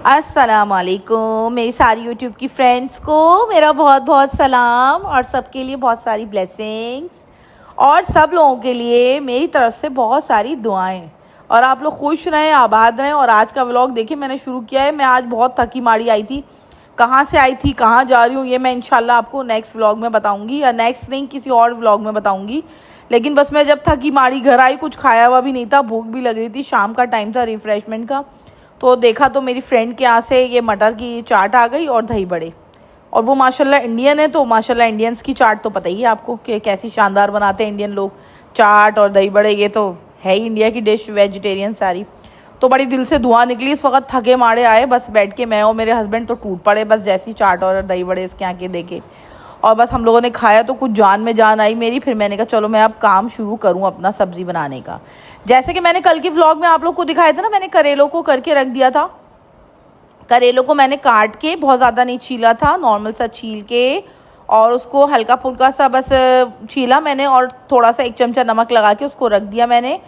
अस्सलाम वालेकुम मेरी सारी यूट्यूब की फ्रेंड्स को मेरा बहुत बहुत सलाम और सबके लिए बहुत सारी ब्लेसिंग्स और सब लोगों के लिए मेरी तरफ से बहुत सारी दुआएं। और आप लोग खुश रहें, आबाद रहें। और आज का व्लॉग देखिए मैंने शुरू किया है। मैं आज बहुत थकी मारी आई थी। कहाँ से आई थी, कहाँ जा रही हूँ, ये मैं इंशाल्लाह आपको नेक्स्ट व्लॉग में बताऊँगी, या नेक्स्ट नहीं किसी और व्लॉग में बताऊँगी। लेकिन बस मैं जब थकी मारी घर आई, कुछ खाया हुआ भी नहीं था, भूख भी लग रही थी, शाम का टाइम था रिफ़्रेशमेंट का। तो देखा तो मेरी फ्रेंड के यहाँ से ये मटर की चाट आ गई और दही बड़े। और वो माशाल्लाह इंडियन है, तो माशाल्लाह इंडियंस की चाट तो पता ही है आपको कि कैसी शानदार बनाते हैं इंडियन लोग। चाट और दही बड़े ये तो है ही इंडिया की डिश, वेजिटेरियन सारी। तो बड़ी दिल से दुआ निकली। इस वक्त थके मारे आए, बस बैठ के मैं और मेरे हस्बैंड तो टूट पड़े बस जैसी चाट और दही बड़े इसके यहाँ के देखे। और बस हम लोगों ने खाया तो कुछ जान में जान आई मेरी। फिर मैंने कहा चलो मैं अब काम शुरू करूं अपना सब्ज़ी बनाने का। जैसे कि मैंने कल के व्लॉग में आप लोग को दिखाया था ना, मैंने करेलों को करके रख दिया था। करेलों को मैंने काट के, बहुत ज़्यादा नहीं छीला था, नॉर्मल सा छील के और उसको हल्का फुल्का सा बस छीला मैंने और थोड़ा सा 1 चमचा नमक लगा के उसको रख दिया मैंने।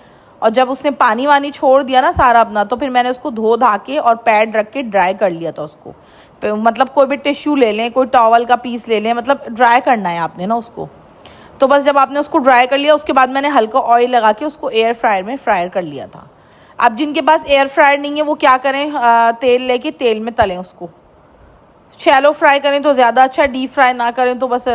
और जब उसने पानी वानी छोड़ दिया ना सारा अपना, तो फिर मैंने उसको धो धा के और पैड रख के ड्राई कर लिया था उसको। मतलब कोई भी टिश्यू ले लें, कोई टॉवल का पीस ले लें, मतलब ड्राई करना है आपने ना उसको। तो बस जब आपने उसको ड्राई कर लिया, उसके बाद मैंने हल्का ऑयल लगा के उसको एयर फ्रायर में फ्रायर कर लिया था। अब जिनके पास एयर फ्रायर नहीं है वो क्या करें, तेल लेके तेल में तलें उसको। शैलो फ्राई करें तो ज़्यादा अच्छा, डीप फ्राई ना करें तो बस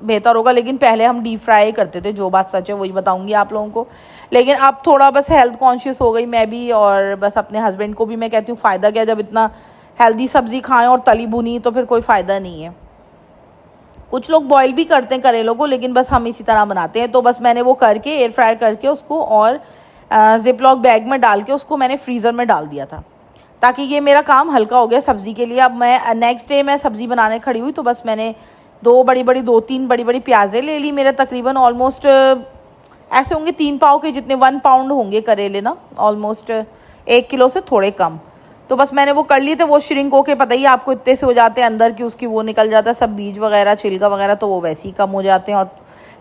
बेहतर होगा। लेकिन पहले हम डीप फ्राई करते थे, जो बात सच है वही बताऊंगी आप लोगों को। लेकिन अब थोड़ा बस हेल्थ कॉन्शियस हो गई मैं भी, और बस अपने हस्बैंड को भी मैं कहती हूँ फ़ायदा क्या, जब इतना हेल्दी सब्ज़ी खाएं और तली भुनी तो फिर कोई फ़ायदा नहीं है। कुछ लोग बॉईल भी करते हैं करेलों को, लेकिन बस हम इसी तरह बनाते हैं। तो बस मैंने वो करके एयर फ्रायर करके उसको और जिप लॉक बैग में डाल के उसको मैंने फ्रीज़र में डाल दिया था, ताकि ये मेरा काम हल्का हो गया सब्ज़ी के लिए। अब मैं नेक्स्ट डे मैं सब्ज़ी बनाने खड़ी हुई तो बस मैंने 2-3 बड़ी बड़ी प्याज़ें ले ली। मेरा तकरीबन ऑलमोस्ट ऐसे होंगे 3 पाव के जितने, 1 पाउंड होंगे करेले ना, ऑलमोस्ट 1 किलो से थोड़े कम। तो बस मैंने वो कर लिए थे। वो श्रिंक होके पता ही आपको इतने से हो जाते हैं अंदर की उसकी, वो निकल जाता है सब बीज वगैरह छिलका वगैरह, तो वो वैसे ही कम हो जाते हैं। और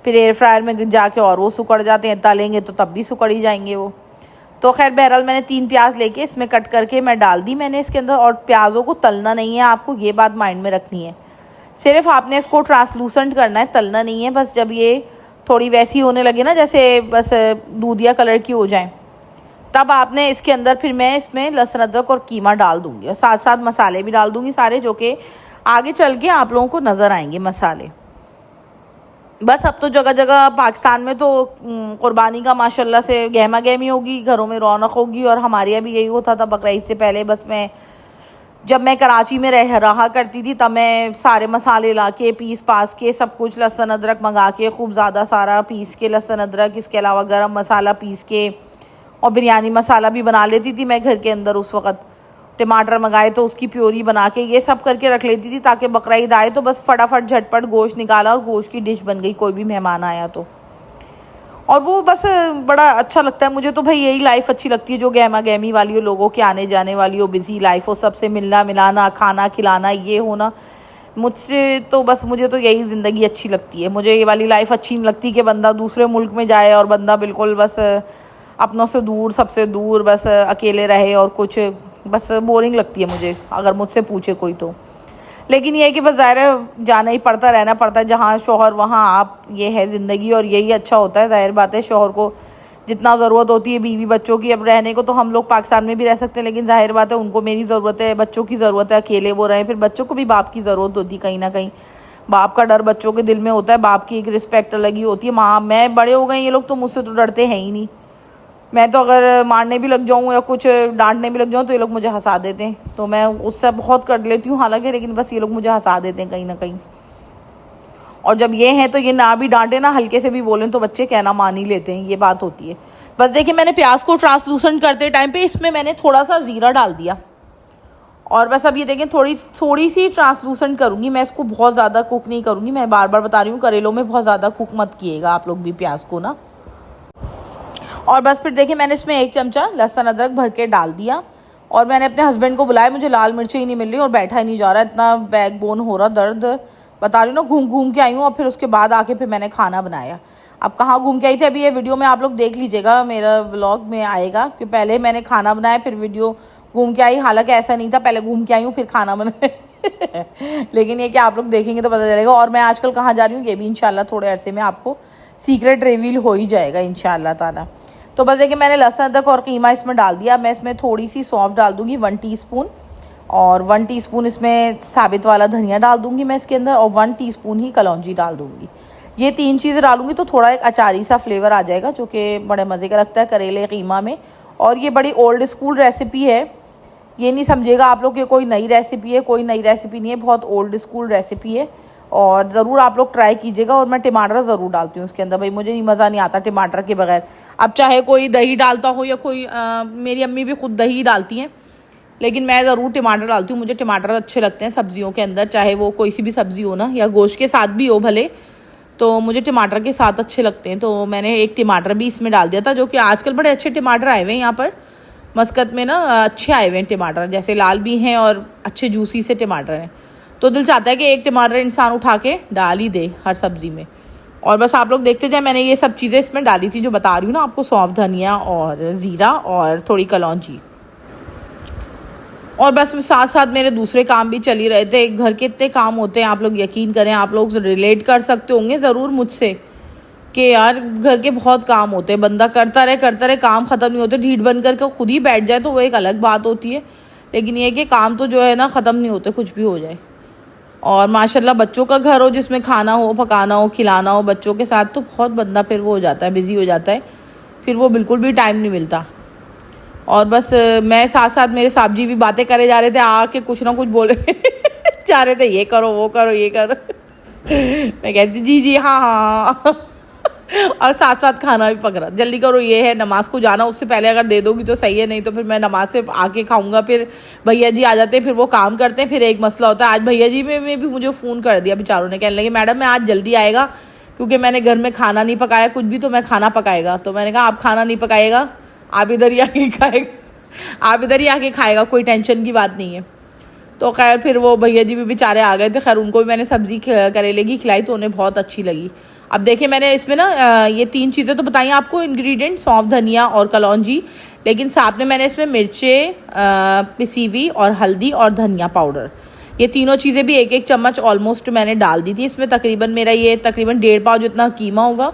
फिर एयर फ्रायर में जाके और वो सुकड़ जाते हैं, तलेंगे तो तब भी सुकड़ ही जाएंगे वो। तो खैर बहरहाल मैंने 3 प्याज लेके इसमें कट करके मैं डाल दी मैंने इसके अंदर। और प्याज़ों को तलना नहीं है आपको, ये बात माइंड में रखनी है। सिर्फ आपने इसको ट्रांसलूसेंट करना है, तलना नहीं है। बस जब ये थोड़ी वैसी होने लगे ना, जैसे बस दूधिया कलर की हो जाए, तब आपने इसके अंदर फिर मैं इसमें लहसुन अदरक और कीमा डाल दूँगी और साथ साथ मसाले भी डाल दूँगी सारे, जो कि आगे चल के आप लोगों को नज़र आएंगे मसाले। बस अब तो जगह जगह पाकिस्तान में तो कुर्बानी का माशाल्लाह से गहमा गहमी होगी, घरों में रौनक होगी। और हमारे यहाँ भी यही होता था बकरीद से पहले। बस जब मैं कराची में रहा करती थी तब मैं सारे मसाले ला के पीस पास के सब कुछ, लहसुन अदरक मंगा के खूब ज़्यादा सारा पीस के लहसुन अदरक, इसके अलावा गरम मसाला पीस के और बिरयानी मसाला भी बना लेती थी मैं घर के अंदर। उस वक्त टमाटर मंगाए तो उसकी प्योरी बना के ये सब करके रख लेती थी, ताकि बकरीद आए तो बस फटाफट झटपट गोश्त निकाला और गोश्त की डिश बन गई, कोई भी मेहमान आया तो। और वो बस बड़ा अच्छा लगता है मुझे तो भाई, यही लाइफ अच्छी लगती है जो गहमा गहमी वाली हो, लोगों के आने जाने वाली हो, बिजी लाइफ हो, सबसे मिलना मिलाना, खाना खिलाना, ये होना। मुझसे तो बस, मुझे तो यही ज़िंदगी अच्छी लगती है। मुझे ये वाली लाइफ अच्छी नहीं लगती कि बंदा दूसरे मुल्क में जाए और बंदा बिल्कुल बस अपनों से दूर, सबसे दूर, बस अकेले रहे और कुछ, बस बोरिंग लगती है मुझे अगर मुझसे पूछे कोई तो। लेकिन ये है कि बस ज़ाहिर है जाना ही पड़ता, रहना पड़ता है, जहाँ शौहर वहाँ आप, ये है ज़िंदगी और यही अच्छा होता है। ज़ाहिर बात है शौहर को जितना ज़रूरत होती है बीवी बच्चों की, अब रहने को तो हम लोग पाकिस्तान में भी रह सकते हैं, लेकिन ज़ाहिर बात है उनको मेरी ज़रूरत है, बच्चों की ज़रूरत है, अकेले वो रहें। फिर बच्चों को भी बाप की ज़रूरत होती है कहीं ना कहीं, बाप का डर बच्चों के दिल में होता है, बाप की एक रिस्पेक्ट अलग ही होती है। माँ, मैं बड़े हो गए ये लोग तो मुझसे तो डरते हैं ही नहीं। मैं तो अगर मारने भी लग जाऊँ या कुछ डांटने भी लग जाऊँ तो ये लोग मुझे हंसा देते हैं। तो मैं उससे बहुत कर लेती हूँ हालांकि, लेकिन बस ये लोग मुझे हंसा देते हैं कहीं ना कहीं। और जब ये हैं तो ये ना भी डांटे ना हल्के से भी बोलें तो बच्चे कहना मान ही लेते हैं, ये बात होती है। बस देखिए मैंने प्याज को ट्रांसलूसेंट करते टाइम पे इसमें मैंने थोड़ा सा ज़ीरा डाल दिया। और बस अब ये देखें थोड़ी सी ट्रांसलूसेंट करूँगी मैं इसको, बहुत ज़्यादा कुक नहीं करूँगी। मैं बार बार बता रही हूँ करेलों में बहुत ज़्यादा कुक मत किएगा आप लोग भी प्याज को ना। और बस फिर देखिए मैंने इसमें 1 चमचा लहसुन अदरक भर के डाल दिया। और मैंने अपने हस्बैंड को बुलाया, मुझे लाल मिर्चें ही नहीं मिल रही और बैठा ही नहीं जा रहा, इतना बैक बोन हो रहा दर्द, बता रही हूँ ना, घूम घूम के आई हूँ। और फिर उसके बाद आके फिर मैंने खाना बनाया। अब कहाँ घूम के आई थी अभी ये वीडियो में आप लोग देख लीजिएगा, मेरा व्लॉग में आएगा कि पहले मैंने खाना बनाया फिर वीडियो घूम के आई, हालांकि ऐसा नहीं था, पहले घूम के आई हूँ फिर खाना बना लेकिन ये कि आप लोग देखेंगे तो पता चलेगा। और मैं आजकल कहाँ जा रही हूँ ये भी इंशाल्लाह थोड़े अरसे में आपको सीक्रेट रिवील हो ही जाएगा इंशाल्लाह ताला। तो बस देखिए मैंने लहसुन अदरक और कीमा इसमें डाल दिया। मैं इसमें थोड़ी सी सौंफ डाल दूँगी 1 टीस्पून, और 1 टीस्पून इसमें साबित वाला धनिया डाल दूँगी मैं इसके अंदर, और 1 टीस्पून ही कलौंजी डाल दूँगी। ये 3 चीज़ें डालूँगी तो थोड़ा एक अचारी सा फ्लेवर आ जाएगा, जो कि बड़े मज़े का लगता है करेले कीमा में। और ये बड़ी ओल्ड स्कूल रेसिपी है, ये नहीं समझिएगा आप लोग कि कोई नई रेसिपी है, कोई नई रेसिपी नहीं है, बहुत ओल्ड स्कूल रेसिपी है। और ज़रूर आप लोग ट्राई कीजिएगा। और मैं टमाटर ज़रूर डालती हूँ उसके अंदर, भाई मुझे नहीं मज़ा नहीं आता टमाटर के बगैर। अब चाहे कोई दही डालता हो या कोई मेरी अम्मी भी खुद दही डालती हैं, लेकिन मैं ज़रूर टमाटर डालती हूँ। मुझे टमाटर अच्छे लगते हैं सब्जियों के अंदर, चाहे वो कोई सी भी सब्ज़ी हो ना, या गोश्त के साथ भी हो भले, तो मुझे टमाटर के साथ अच्छे लगते हैं। तो मैंने एक टमाटर भी इसमें डाल दिया था, जो कि आजकल बड़े अच्छे टमाटर आए हुए हैं यहाँ पर मस्कत में ना, अच्छे आए हुए हैं टमाटर, जैसे लाल भी हैं और अच्छे जूसी से टमाटर हैं। तो दिल चाहता है कि एक टमाटर इंसान उठा के डाल ही दे हर सब्ज़ी में। और बस आप लोग देखते जाए, मैंने ये सब चीज़ें इसमें डाली थी जो बता रही हूँ ना आपको, सौंफ, धनिया और ज़ीरा और थोड़ी कलौंजी। और बस साथ साथ मेरे दूसरे काम भी चल ही रहे थे। घर के इतने काम होते हैं, आप लोग यकीन करें, आप लोग रिलेट कर सकते होंगे ज़रूर मुझसे कि यार घर के बहुत काम होते हैं, बंदा करता रहे काम ख़त्म नहीं होते। ढीठ बन कर के खुद ही बैठ जाए तो वो एक अलग बात होती है, लेकिन ये कि काम तो जो है ना ख़त्म नहीं होते, कुछ भी हो जाए। और माशाल्लाह बच्चों का घर हो जिसमें खाना हो, पकाना हो, खिलाना हो बच्चों के साथ, तो बहुत बंदा फिर वो हो जाता है, बिज़ी हो जाता है, फिर वो बिल्कुल भी टाइम नहीं मिलता। और बस मैं साथ साथ मेरे साहब जी भी बातें करे जा रहे थे, आके कुछ ना कुछ बोले जा रहे थे, ये करो वो करो ये करो मैं कहती जी जी हाँ हाँ और साथ साथ खाना भी पक रहा, जल्दी करो ये है नमाज को जाना, उससे पहले अगर दे दोगी तो सही है, नहीं तो फिर मैं नमाज से आके खाऊंगा। फिर भैया जी आ जाते हैं, फिर वो काम करते हैं, फिर एक मसला होता है। आज भैया जी में भी मुझे फ़ोन कर दिया बेचारों ने, कहने लगे मैडम मैं आज जल्दी आएगा क्योंकि मैंने घर में खाना नहीं पकाया कुछ भी, तो मैं खाना पकाएगा। तो मैंने कहा आप खाना नहीं पकाएगा, आप इधर ही आके खाएगा, आप इधर ही आके खाएगा, कोई टेंशन की बात नहीं है। तो खैर फिर वो भैया जी भी बेचारे आ गए थे, खैर उनको भी मैंने सब्ज़ी करेले की खिलाई तो उन्हें बहुत अच्छी लगी। अब देखिए मैंने इसमें ना ये 3 चीज़ें तो बताई आपको इंग्रेडिएंट, सौंफ, धनिया और कलौंजी, लेकिन साथ में मैंने इसमें मिर्चें पिसी हुई और हल्दी और धनिया पाउडर, ये तीनों चीज़ें भी 1-1 चम्मच ऑलमोस्ट मैंने डाल दी थी इसमें। तकरीबन मेरा ये तकरीबन 1.5 पाव जितना कीमा होगा,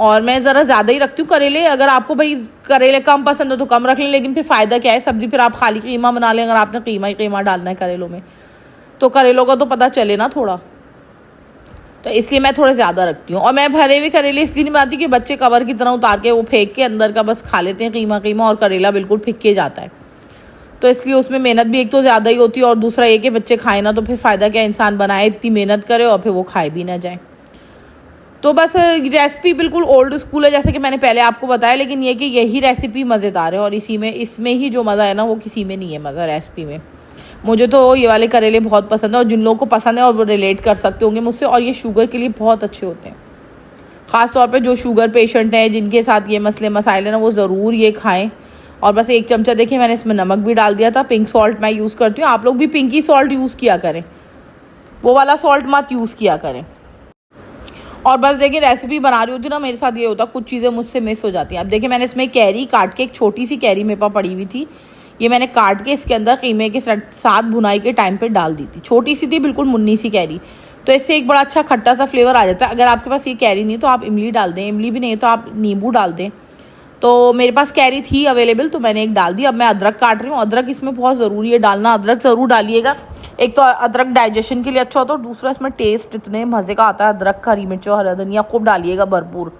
और मैं ज़रा ज़्यादा ही रखती हूँ करेले। अगर आपको भाई करेले कम पसंद है तो कम रख लें, लेकिन फिर फ़ायदा क्या है सब्ज़ी, फिर आप खाली कीमा बना लें। अगर आपने कीमा ही कीमा डालना है करेलों में, तो करेलों का तो पता चले ना थोड़ा, तो इसलिए मैं थोड़े ज़्यादा रखती हूँ। और मैं भरे हुए करेले इसलिए नहीं बनाती कि बच्चे कवर की तरह उतार के वो फेंक के अंदर का बस खा लेते हैं कीमा, और करेला बिल्कुल फिक्के जाता है, तो इसलिए उसमें मेहनत भी एक तो ज़्यादा ही होती है, और दूसरा ये कि बच्चे खाए ना तो फिर फ़ायदा क्या, इंसान बनाए इतनी मेहनत करे और फिर वो खाए भी ना जाए। तो बस रेसिपी बिल्कुल ओल्ड स्कूल है जैसे कि मैंने पहले आपको बताया, लेकिन ये कि यही रेसिपी मज़ेदार है, और इसमें ही जो मज़ा है ना वो किसी में नहीं है मज़ा रेसिपी में। मुझे तो ये वाले करेले बहुत पसंद है, और जिन लोगों को पसंद है और वो रिलेट कर सकते होंगे मुझसे, और ये शुगर के लिए बहुत अच्छे होते हैं। ख़ास तौर पे जो शुगर पेशेंट हैं, जिनके साथ ये मसले मसाइल हैं ना, वो ज़रूर ये खाएं। और बस 1 चमचा देखिए मैंने इसमें नमक भी डाल दिया था, पिंक सॉल्ट मैं यूज़ करती हूँ, आप लोग भी पिंकी सॉल्ट यूज़ किया करें, वो वाला सॉल्ट मत यूज़ किया करें। और बस देखिए रेसिपी बना रही होती ना, मेरे साथ ये होता कुछ चीज़ें मुझसे मिस हो जाती हैं। अब देखिए मैंने इसमें कैरी काट के, एक छोटी सी कैरी मेरे पास पड़ी हुई थी, ये मैंने काट के इसके अंदर कीमे के साथ भुनाई के टाइम पे डाल दी थी। छोटी सी थी बिल्कुल, मुन्नी सी कैरी, तो इससे एक बड़ा अच्छा खट्टा सा फ्लेवर आ जाता है। अगर आपके पास ये कैरी नहीं तो आप इमली डाल दें, इमली भी नहीं तो आप नींबू डाल दें। तो मेरे पास कैरी थी अवेलेबल तो मैंने एक डाल दी। अब मैं अदरक काट रही हूँ, अदरक इसमें बहुत ज़रूरी है डालना, अदरक ज़रूर डालिएगा। एक तो अदरक डाइजेशन के लिए अच्छा होता है, और दूसरा इसमें टेस्ट इतने मज़े का आता है। अदरक, हरी मिर्च और हरा धनिया खूब डालिएगा भरपूर,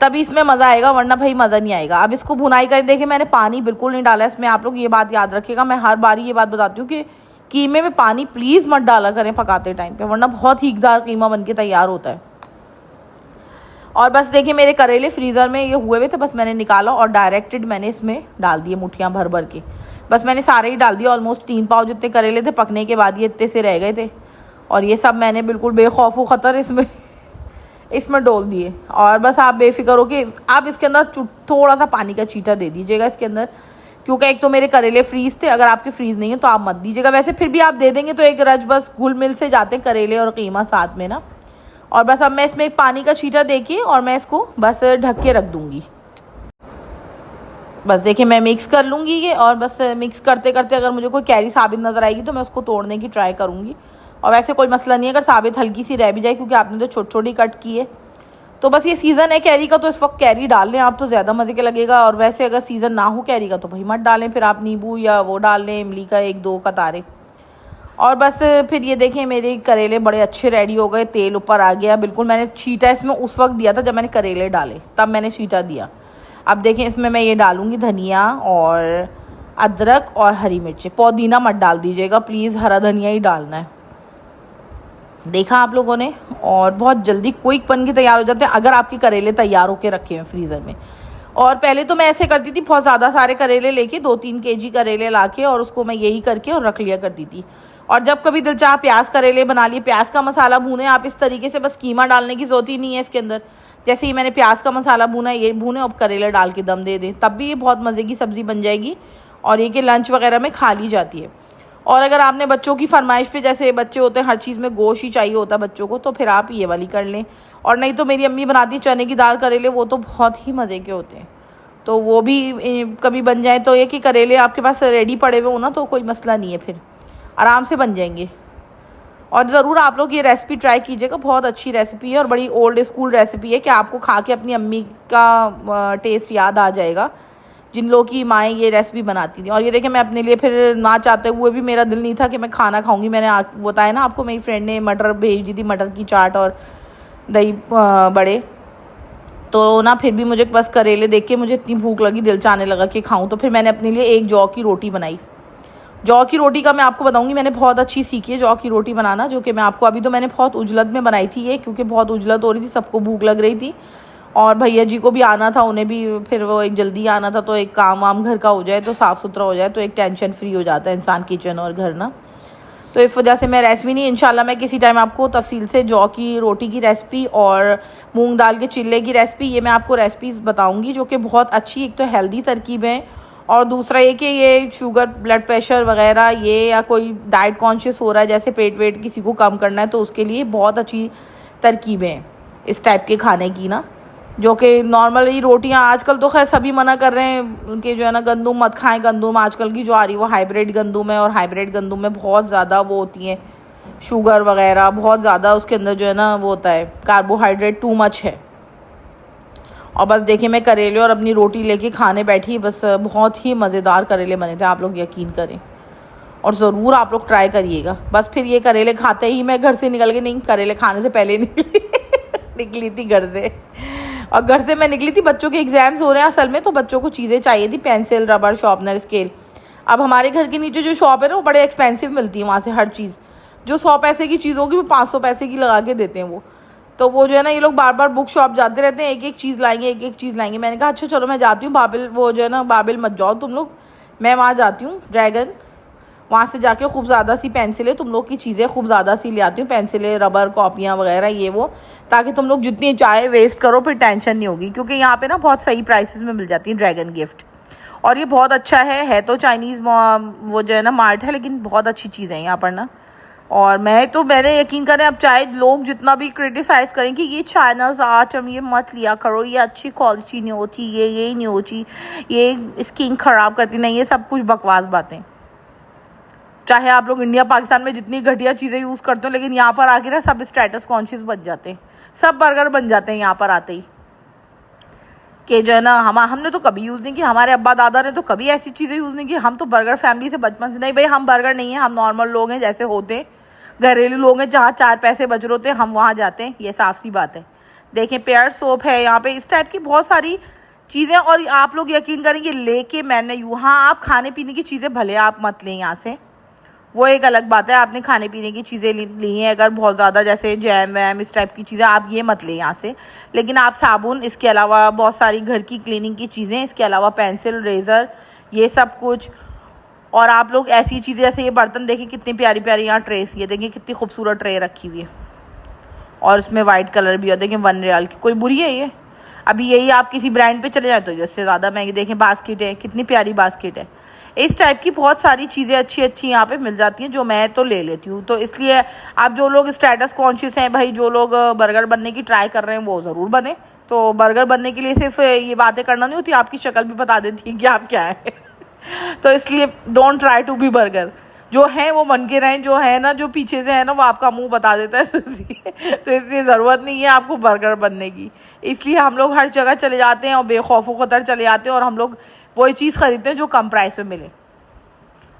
तभी इसमें मज़ा आएगा, वरना भाई मज़ा नहीं आएगा। अब इसको भुनाई कर देखिए, मैंने पानी बिल्कुल नहीं डाला इसमें। आप लोग ये बात याद रखिएगा, मैं हर बारी ये बात बताती हूँ कि कीमे में पानी प्लीज़ मत डाला करें पकाते टाइम पे, वरना बहुत हीकदार कीमा बन के तैयार होता है। और बस देखिए मेरे करेले फ्रीज़र में ये हुए थे, बस मैंने निकाला और डायरेक्टेड मैंने इसमें डाल दिए मुठियाँ भर भर के। बस मैंने सारे ही डाल दिए, ऑलमोस्ट 3 पाव जितने करेले थे, पकने के बाद ये इतने से रह गए थे, और ये सब मैंने बिल्कुल बेखौफ व ख़तर इसमें डोल दिए। और बस आप बेफिक्र हो कि आप इसके अंदर थोड़ा सा पानी का छींटा दे दीजिएगा इसके अंदर, क्योंकि एक तो मेरे करेले फ्रीज़ थे, अगर आपके फ्रीज़ नहीं है तो आप मत दीजिएगा। वैसे फिर भी आप दे देंगे तो एक रज बस घुल मिल से जाते हैं करेले और कीमा साथ में ना। और बस अब मैं इसमें एक पानी का छींटा देके और मैं इसको बस ढक के रख दूँगी। बस देखिए मैं मिक्स कर लूँगी ये, और बस मिक्स करते करते अगर मुझे कोई कैरी साबित नज़र आएगी तो मैं उसको तोड़ने की ट्राई करूँगी। और वैसे कोई मसला नहीं है अगर साबित हल्की सी रह भी जाए, क्योंकि आपने तो छोटी छोटी कट की है। तो बस ये सीज़न है कैरी का, तो इस वक्त कैरी डाल लें आप तो ज़्यादा मज़े के लगेगा। और वैसे अगर सीज़न ना हो कैरी का तो भाई मत डालें, फिर आप नींबू या वो डाल लें, इमली का 1-2 कतारे। और बस फिर ये देखें मेरे करेले बड़े अच्छे रेडी हो गए, तेल ऊपर आ गया बिल्कुल। मैंने छींटा इसमें उस वक्त दिया था जब मैंने करेले डाले, तब मैंने छींटा दिया। अब देखें इसमें मैं ये डालूँगी धनिया और अदरक और हरी मिर्ची। पुदीना मत डाल दीजिएगा प्लीज़, हरा धनिया ही डालना है। देखा आप लोगों ने, और बहुत जल्दी क्विक बन के तैयार हो जाते हैं अगर आपके करेले तैयार होके रखे हैं फ्रीज़र में। और पहले तो मैं ऐसे करती थी, बहुत ज़्यादा सारे करेले लेके 2-3 केजी करेले लाके और उसको मैं यही करके और रख लिया करती थी। और जब कभी दिल चाह प्याज करेले बना लिए, प्याज का मसाला भूने आप इस तरीके से, बस कीमा डालने की ज़रूरत ही नहीं है इसके अंदर। जैसे ही मैंने प्याज का मसाला भूना, ये भूने और करेले डाल के दम दे दें, तब भी ये बहुत मज़े की सब्ज़ी बन जाएगी और ये कि लंच वगैरह में खा ली जाती है। और अगर आपने बच्चों की फरमाइश पे, जैसे बच्चे होते हैं हर चीज़ में गोश्त ही चाहिए होता है बच्चों को, तो फिर आप ये वाली कर लें। और नहीं तो मेरी अम्मी बनाती चने की दाल करेले, वो तो बहुत ही मज़े के होते हैं, तो वो भी कभी बन जाए। तो ये कि करेले आपके पास रेडी पड़े हुए हो ना तो कोई मसला नहीं है, फिर आराम से बन जाएंगे। और ज़रूर आप लोग ये रेसिपी ट्राई कीजिएगा, बहुत अच्छी रेसिपी है और बड़ी ओल्ड स्कूल रेसिपी है कि आपको खा के अपनी अम्मी का टेस्ट याद आ जाएगा, जिन लोगों की माएँ ये रेसिपी बनाती थी। और ये देखिए मैं अपने लिए फिर ना चाहते हुए भी, मेरा दिल नहीं था कि मैं खाना खाऊंगी। मैंने बताया ना आपको, मेरी फ्रेंड ने मटर भेज दी थी, मटर की चाट और दही बड़े। तो ना फिर भी मुझे बस करेले देख के मुझे इतनी भूख लगी, दिल चाहने लगा कि खाऊं। तो फिर मैंने अपने लिए एक जौ की रोटी बनाई। जौ की रोटी का मैं आपको बताऊंगी, मैंने बहुत अच्छी सीखी है जौ की रोटी बनाना, जो कि मैं आपको, अभी तो मैंने बहुत उजलत में बनाई थी ये, क्योंकि बहुत उजलत हो रही थी, सबको भूख लग रही थी और भैया जी को भी आना था, उन्हें भी फिर वो एक जल्दी आना था। तो एक काम वाम घर का हो जाए तो साफ़ सुथरा हो जाए तो एक टेंशन फ्री हो जाता है इंसान, किचन और घर ना। तो इस वजह से मैं रेसिपी नहीं, इंशाल्लाह मैं किसी टाइम आपको तफसील से जौ की रोटी की रेसिपी और मूंग दाल के चिल्ले की रेसिपी, ये मैं आपको रेसिपीज़ बताऊंगी, जो कि बहुत अच्छी, एक तो हेल्दी तरकीब है और दूसरा ये कि ये शुगर, ब्लड प्रेशर वगैरह, ये या कोई डाइट कॉन्शियस हो रहा है, जैसे पेट वेट किसी को कम करना है, तो उसके लिए बहुत अच्छी तरकीबें हैं इस टाइप के खाने की ना। जो कि नॉर्मली रोटियां आजकल तो खैर सभी मना कर रहे हैं उनके, जो है ना गंदुम मत खाएं। गंदुम आजकल की जो आ रही है वो हाइब्रिड गंदुम है, और हाइब्रिड गंदुम में बहुत ज़्यादा वो होती हैं शुगर वगैरह, बहुत ज़्यादा उसके अंदर जो है ना वो होता है, कार्बोहाइड्रेट टू मच है। और बस देखिए मैं करेले और अपनी रोटी लेके खाने बैठी, बस बहुत ही मज़ेदार करेले बने थे, आप लोग यकीन करें और ज़रूर आप लोग ट्राई करिएगा। बस फिर ये करेले खाते ही मैं घर से निकल गई, नहीं करेले खाने से पहले निकली थी घर से। और घर से मैं निकली थी, बच्चों के एग्ज़ाम्स हो रहे हैं असल में, तो बच्चों को चीज़ें चाहिए थी, पेंसिल, रबर, शार्पनर, स्केल। अब हमारे घर के नीचे जो शॉप है ना वो बड़े एक्सपेंसिव मिलती है वहाँ से हर चीज़, जो 100 पैसे की चीज़ होगी वो 500 पैसे की लगा के देते हैं वो। तो वो जो है ना, ये लोग बार बार बुक शॉप जाते रहते हैं, एक एक चीज़ लाएंगे, एक एक चीज़ लाएंगे। मैंने कहा अच्छा चलो मैं जाती हूँ बाबिल, वो जो है ना बाबिल मत जाओ तुम लोग, मैं वहाँ जाती हूँ ड्रैगन, वहाँ से जाके खूब ज़्यादा सी पेंसिलें, तुम लोग की चीज़ें खूब ज़्यादा सी ले आती हूँ, पेंसिलें, रबर, कॉपियाँ वगैरह ये वो, ताकि तुम लोग जितनी चाहे वेस्ट करो, फिर टेंशन नहीं होगी। क्योंकि यहाँ पे ना बहुत सही प्राइसेस में मिल जाती है ड्रैगन गिफ्ट, और ये बहुत अच्छा है तो चाइनीज़ वो जो है ना मार्ट है, लेकिन बहुत अच्छी चीज़ है यहाँ पर ना। और मैंने यकीन करें, अब चाहे लोग जितना भी क्रिटिसाइज़ करें कि ये चाइनाज़ आर्ट, हम ये मत लिया करो, ये अच्छी क्वालिटी नहीं होती, ये नहीं होती, ये स्किन ख़राब करती, नहीं, ये सब कुछ बकवास बातें। चाहे आप लोग इंडिया पाकिस्तान में जितनी घटिया चीज़ें यूज़ करते हो, लेकिन यहाँ पर आके ना सब स्टेटस कॉन्शियस बन जाते हैं, सब बर्गर बन जाते हैं यहाँ पर आते ही, कि जो है ना हमने तो कभी यूज़ नहीं की, हमारे अब्बा दादा ने तो कभी ऐसी चीज़ें यूज़ नहीं की, हम तो बर्गर फैमिली से बचपन से, नहीं भाई हम बर्गर नहीं है, हम नॉर्मल लोग हैं, जैसे होते हैं घरेलू लोग हैं, जहाँ 4 पैसे बच रहे होते हैं हम वहाँ जाते हैं, ये साफ सी बात है। देखें पेयर सोप है यहाँ पे, इस टाइप की बहुत सारी चीज़ें। और आप लोग यकीन करेंगे लेके मैंने यहाँ, आप खाने पीने की चीज़ें भले आप मत लें यहाँ से, वो एक अलग बात है, आपने खाने पीने की चीज़ें ली हैं अगर बहुत ज़्यादा, जैसे जैम वैम इस टाइप की चीज़ें, आप ये मत लें यहाँ से। लेकिन आप साबुन, इसके अलावा बहुत सारी घर की क्लीनिंग की चीज़ें, इसके अलावा पेंसिल, रेज़र, ये सब कुछ। और आप लोग ऐसी चीज़ें, जैसे ये बर्तन देखें कितनी प्यारी प्यारी यहाँ ट्रेस, ये देखें कितनी खूबसूरत ट्रे रखी हुई है, और इसमें वाइट कलर भी है, देखें 1 रियाल की, कोई बुरी है ये? अभी यही आप किसी ब्रांड पे चले जाए तो ये उससे ज़्यादा महंगी। देखें बास्केट है, कितनी प्यारी बास्केट है। इस टाइप की बहुत सारी चीज़ें अच्छी अच्छी यहाँ पे मिल जाती हैं, जो मैं तो ले लेती हूँ। तो इसलिए आप जो लोग स्टेटस कॉन्शियस हैं भाई, जो लोग बर्गर बनने की ट्राई कर रहे हैं वो ज़रूर बने, तो बर्गर बनने के लिए सिर्फ ये बातें करना नहीं होती, आपकी शक्ल भी बता देती है कि आप क्या है। तो इसलिए don't try to be burger. जो है वो बन के रहें, जो है ना, जो पीछे से है ना, वो आपका मुंह बता देता है। तो इसलिए ज़रूरत नहीं है आपको बर्गर बनने की। इसलिए हम लोग हर जगह चले जाते हैं और बेखौफ खतर चले जाते हैं, और हम लोग वही चीज़ खरीदते हैं जो कम प्राइस में मिले।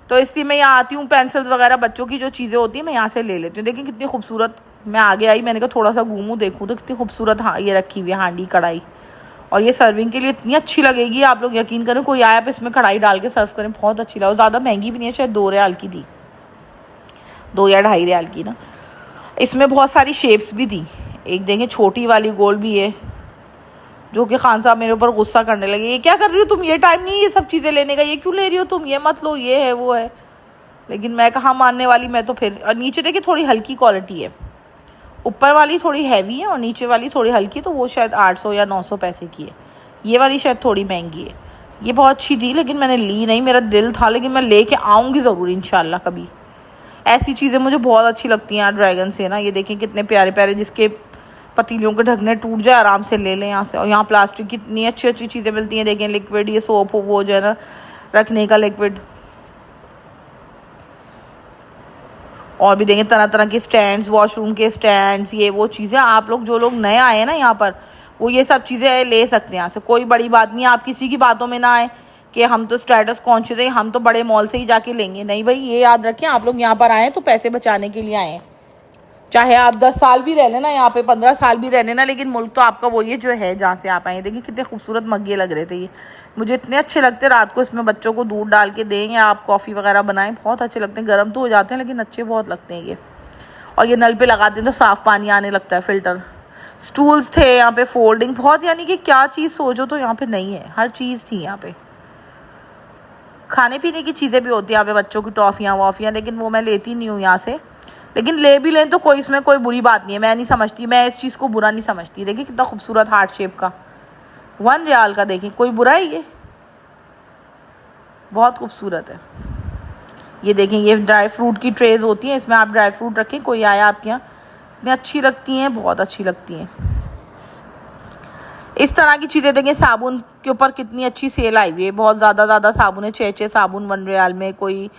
तो इसलिए मैं यहाँ आती हूँ, पेंसिल्स वगैरह बच्चों की जो चीज़ें होती हैं मैं यहाँ से ले लेती हूँ। देखिए कितनी खूबसूरत, मैं आगे आई, मैंने कहा थोड़ा सा घूमूँ देखूँ, तो कितनी खूबसूरत हाँ ये रखी हुई है हांडी कढ़ाई। और ये सर्विंग के लिए इतनी अच्छी लगेगी, आप लोग यकीन करें, कोई आया आप इसमें कढ़ाई डाल के सर्व करें, बहुत अच्छी लगे। ज़्यादा महंगी भी नहीं है, शायद 2 रियाल की थी, 2 या 2.5 रियाल की ना। इसमें बहुत सारी शेप्स भी थी। एक देखें छोटी वाली गोल भी है, जो कि खान साहब मेरे ऊपर गुस्सा करने लगे, ये क्या कर रही हो तुम, ये टाइम नहीं है ये सब चीज़ें लेने का, ये क्यों ले रही हो तुम, ये मत लो, ये है वो है। लेकिन मैं कहाँ मानने वाली, मैं तो फिर। और नीचे देखिए थोड़ी हल्की क्वालिटी है, ऊपर वाली थोड़ी हैवी है और नीचे वाली थोड़ी हल्की, तो वो शायद 800 या 900 पैसे की है। ये वाली शायद थोड़ी महंगी है। ये बहुत अच्छी थी लेकिन मैंने ली नहीं, मेरा दिल था, लेकिन मैं लेके आऊँगी ज़रूर इंशाल्लाह कभी। ऐसी चीज़ें मुझे बहुत अच्छी लगती हैं ड्रैगन से ना। ये देखें कितने प्यारे प्यारे, जिसके पतीलियों के ढकने टूट जाए आराम से ले लें यहाँ से। और यहाँ प्लास्टिक की इतनी अच्छी अच्छी चीज़ें मिलती हैं, देखें लिक्विड, ये सोप वो जो है ना रखने का लिक्विड, और भी देंगे तरह तरह के स्टैंड्स, वॉशरूम के स्टैंड्स, ये वो चीज़ें। आप लोग जो लोग नए आए हैं ना यहाँ पर, वो ये सब चीज़ें ले सकते हैं यहाँ से, कोई बड़ी बात नहीं है। आप किसी की बातों में ना आए कि हम तो स्टेटस कॉन्शियस है, हम तो बड़े मॉल से ही जाके लेंगे, नहीं भाई, ये याद रखें आप लोग यहाँ पर आए तो पैसे बचाने के लिए आए हैं। चाहे आप 10 साल भी रह लेना यहाँ पे, 15 साल भी रह लेना, लेकिन मुल्क तो आपका वही है जो है जहाँ से आप आए। देखिए कितने खूबसूरत मग्गे लग रहे थे ये, मुझे इतने अच्छे लगते। रात को इसमें बच्चों को दूध डाल के दें या आप कॉफ़ी वगैरह बनाएं, बहुत अच्छे लगते हैं। गर्म तो हो जाते हैं लेकिन अच्छे बहुत लगते हैं ये। और ये नल पे लगाते हैं तो साफ़ पानी आने लगता है, फ़िल्टर। स्टूल्स थे यहाँ पे, फोल्डिंग, बहुत, यानी कि क्या चीज़ सोचो तो यहाँ पे नहीं है, हर चीज़ थी यहाँ पे। खाने पीने की चीज़ें भी होती हैं यहाँ पे, बच्चों की टॉफ़ियाँ वॉफ़ियाँ, लेकिन वो मैं लेती नहीं हूँ यहाँ से। लेकिन ले भी लें तो कोई इसमें कोई बुरी बात नहीं है, मैं नहीं समझती, मैं इस चीज़ को बुरा नहीं समझती। देखिए कितना खूबसूरत हार्ट शेप का 1 रियाल का, देखिए कोई बुरा है ये, बहुत खूबसूरत है। ये देखें, ये ड्राई फ्रूट की ट्रेज़ होती हैं, इसमें आप ड्राई फ्रूट रखें, कोई आया आपके यहाँ, इतनी अच्छी लगती हैं, बहुत अच्छी लगती हैं। इस तरह की चीज़ें देखें। साबुन के ऊपर कितनी अच्छी सेल आई हुई है, बहुत ज़्यादा साबुन है, 6 साबुन 1 रियाल में, कोई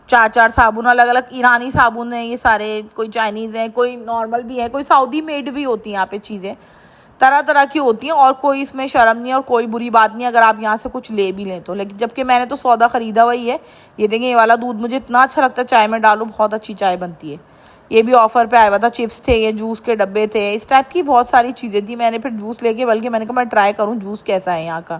4 साबुन, अलग अलग ईरानी साबुन है ये सारे, कोई चाइनीज़ हैं, कोई नॉर्मल भी है, कोई सऊदी मेड भी होती हैं यहाँ पे चीज़ें, तरह तरह की होती हैं। और कोई इसमें शर्म नहीं है और कोई बुरी बात नहीं अगर आप यहाँ से कुछ ले भी लें तो। लेकिन जबकि मैंने तो सौदा ख़रीदा हुआ ही है। ये देखें, ये वाला दूध मुझे इतना अच्छा लगता है, चाय में डालो बहुत अच्छी चाय बनती है। ये भी ऑफ़र पे आया हुआ था, चिप्स थे, ये जूस के डब्बे थे, इस टाइप की बहुत सारी चीज़ें थी। मैंने फिर जूस लेके, बल्कि मैंने कहा मैं ट्राई करूँ जूस कैसा है यहाँ का।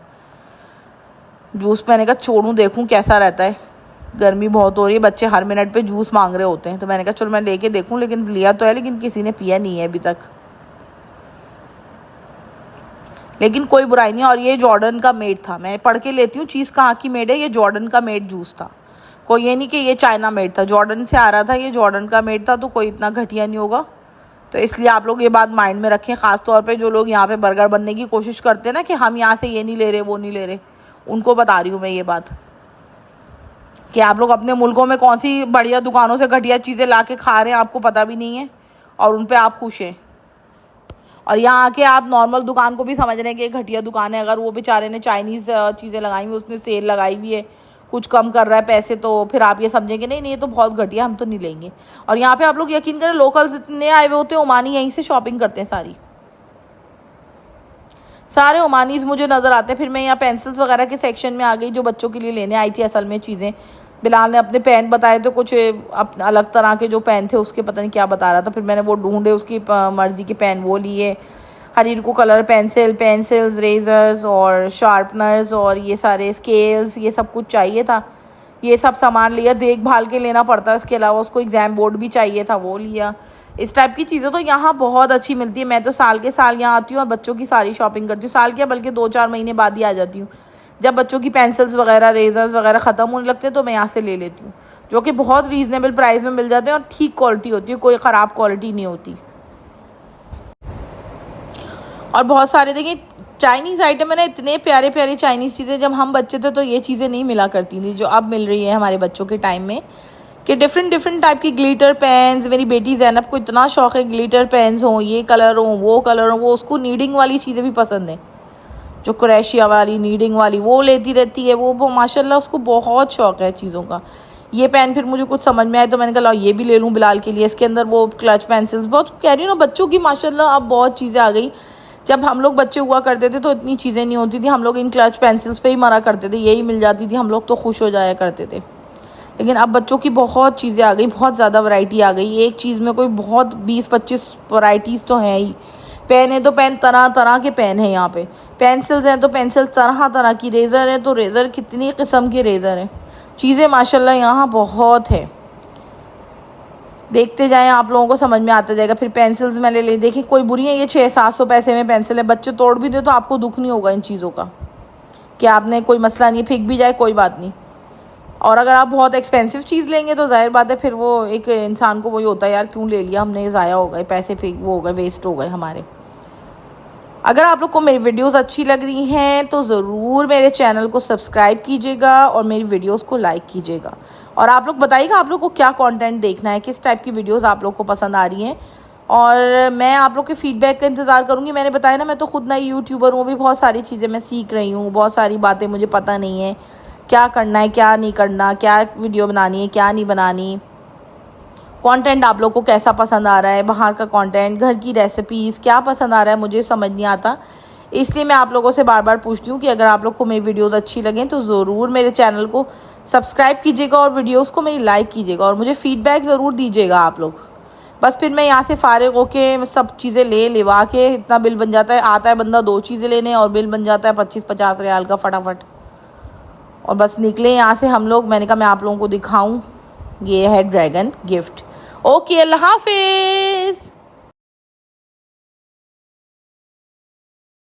जूस मैंने कहा छोड़ूँ, देखूँ कैसा रहता है। गर्मी बहुत हो रही है, बच्चे हर मिनट पे जूस मांग रहे होते हैं, तो मैंने कहा चलो मैं लेके देखूँ। लेकिन लिया तो है, लेकिन किसी ने पिया नहीं है अभी तक, लेकिन कोई बुराई नहीं। और ये जॉर्डन का मेड था, मैं पढ़ के लेती हूँ चीज़ कहाँ की मेड है, ये जॉर्डन का मेड जूस था, कोई ये नहीं कि ये चाइना मेड था, जॉर्डन से आ रहा था, ये जॉर्डन का मेड था, तो कोई इतना घटिया नहीं होगा। तो इसलिए आप लोग ये बात माइंड में रखें, ख़ास तौर पे जो लोग यहाँ पे बर्गर बनने की कोशिश करते हैं ना कि हम यहाँ से ये नहीं ले रहे वो नहीं ले रहे, उनको बता रही हूँ मैं ये बात कि आप लोग अपने मुल्कों में कौन सी बढ़िया दुकानों से घटिया चीज़ें ला के खा रहे हैं, आपको पता भी नहीं है, और उन पर आप खुश हैं। और यहाँ आके आप नॉर्मल दुकान को भी समझ रहे हैं कि घटिया दुकान है। अगर वो बेचारे ने चाइनीज़ चीज़ें लगाई हुई, उसने सेल लगाई हुई है, कुछ कम कर रहा है पैसे, तो फिर आप ये समझेंगे नहीं नहीं ये तो बहुत घटिया, हम तो नहीं लेंगे। और यहाँ पे आप लोग यकीन करें, लोकल्स इतने आए हुए होते हैं, ओमानी यहीं से शॉपिंग करते हैं, सारे ओमानीज़ मुझे नज़र आते हैं। फिर मैं यहाँ पेंसिल्स वगैरह के सेक्शन में आ गई, जो बच्चों के लिए लेने आई थी असल में चीज़ें। बिलाल ने अपने पेन बताए थे, कुछ अपने अलग तरह के जो पेन थे उसके पता नहीं क्या बता रहा था, फिर मैंने वो ढूंढे, उसकी मर्ज़ी के पेन वो लिए। हरीर को कलर पेंसिल्स, रेज़र्स और शार्पनर्स और ये सारे स्केल्स, ये सब कुछ चाहिए था, ये सब सामान लिया। देखभाल के लेना पड़ता है, इसके अलावा उसको एग्ज़ाम बोर्ड भी चाहिए था, वो लिया। इस टाइप की चीज़ें तो यहाँ बहुत अच्छी मिलती है। मैं तो साल के साल यहाँ आती हूँ और बच्चों की सारी शॉपिंग करती हूँ, साल क्या बल्कि 2-4 महीने बाद ही आ जाती हूँ। जब बच्चों की पेंसिल्स वगैरह, रेज़र्स वगैरह ख़त्म होने लगते हैं तो मैं यहाँ से ले लेती हूँ, जो कि बहुत रीज़नेबल प्राइस में मिल जाते हैं और ठीक क्वालिटी होती है, कोई ख़राब क्वालिटी नहीं होती। और बहुत सारे देखिए चाइनीज़ आइटम है ना, इतने प्यारे प्यारे चाइनीज़ चीज़ें, जब हम बच्चे थे तो ये चीज़ें नहीं मिला करती थी जो अब मिल रही है हमारे बच्चों के टाइम में, कि डिफरेंट डिफरेंट टाइप की ग्लिटर पेन्स। मेरी बेटी ज़ैनब को इतना शौक है ग्लिटर पेन्स हों, ये कलर हों, वो कलर हों। वो उसको नीडिंग वाली चीज़ें भी पसंद हैं, जो क्रोशिया वाली नीडिंग वाली वो लेती रहती है। वो माशाल्लाह उसको बहुत शौक है चीज़ों का। ये पेन फिर मुझे कुछ समझ में आया तो मैंने कहा ये भी ले लूँ बिलाल के लिए। इसके अंदर वो क्लच पेंसिल्स, बहुत कह रही हूँ ना बच्चों की माशाल्लाह अब बहुत चीज़ें आ गई। जब हम लोग बच्चे हुआ करते थे तो इतनी चीज़ें नहीं होती थी, हम लोग इन क्लच पेंसिल्स पे ही मरा करते थे, यही मिल जाती थी, हम लोग तो खुश हो जाया करते थे। लेकिन अब बच्चों की बहुत चीज़ें आ गई, बहुत ज़्यादा वैरायटी आ गई। एक चीज़ में कोई बहुत 20-25 वैरायटीज़ तो हैं ही। पेन है तो पेन तरह तरह के पेन हैं यहाँ पे, पेंसिल्स हैं तो पेंसिल तरह तरह की, रेज़र है तो रेज़र कितनी किस्म के रेज़र हैं। चीज़ें माशाल्लाह यहाँ बहुत है, देखते जाएं आप लोगों को समझ में आता जाएगा। फिर पेंसिल्स मैंने ले देखी, कोई बुरी है ये 600-700 पैसे में पेंसिल है। बच्चे तोड़ भी दे तो आपको दुख नहीं होगा इन चीज़ों का कि आपने, कोई मसला नहीं, फेंक भी जाए कोई बात नहीं। और अगर आप बहुत एक्सपेंसिव चीज़ लेंगे तो जाहिर बात है फिर वो एक इंसान को वही होता है यार क्यों ले लिया हमने, ज़ाया हो गए पैसे, फेंक वो हो गए, वेस्ट हो गए हमारे। अगर आप लोग को मेरी वीडियोस अच्छी लग रही हैं तो ज़रूर मेरे चैनल को सब्सक्राइब कीजिएगा और मेरी वीडियोस को लाइक कीजिएगा। और आप लोग बताइएगा आप लोग को क्या कंटेंट देखना है, किस टाइप की वीडियोस आप लोग को पसंद आ रही हैं। और मैं आप लोग के फीडबैक का इंतज़ार करूँगी। मैंने बताया ना मैं तो खुद नई यूट्यूबर हूँ, भी बहुत सारी चीज़ें मैं सीख रही हूँ, बहुत सारी बातें मुझे पता नहीं है, क्या करना है क्या नहीं करना, क्या वीडियो बनानी है क्या नहीं बनानी, कंटेंट आप लोग को कैसा पसंद आ रहा है, बाहर का कंटेंट, घर की रेसिपीज़, क्या पसंद आ रहा है मुझे समझ नहीं आता। इसलिए मैं आप लोगों से बार बार पूछती हूँ कि अगर आप लोग को मेरी वीडियोस अच्छी लगें तो ज़रूर मेरे चैनल को सब्सक्राइब कीजिएगा और वीडियोस को मेरी लाइक कीजिएगा और मुझे फ़ीडबैक ज़रूर दीजिएगा आप लोग। बस फिर मैं यहाँ से फ़ारिग होके सब चीज़ें लेवा के, इतना बिल बन जाता है, आता है बंदा 2 चीज़ें लेने और बिल बन जाता है 25-50 रियाल का फटाफट। और बस निकले यहाँ से हम लोग। मैंने कहा मैं आप लोगों को दिखाऊँ, ये है ड्रैगन गिफ्ट। ओके, अल्लाह हाफिज़।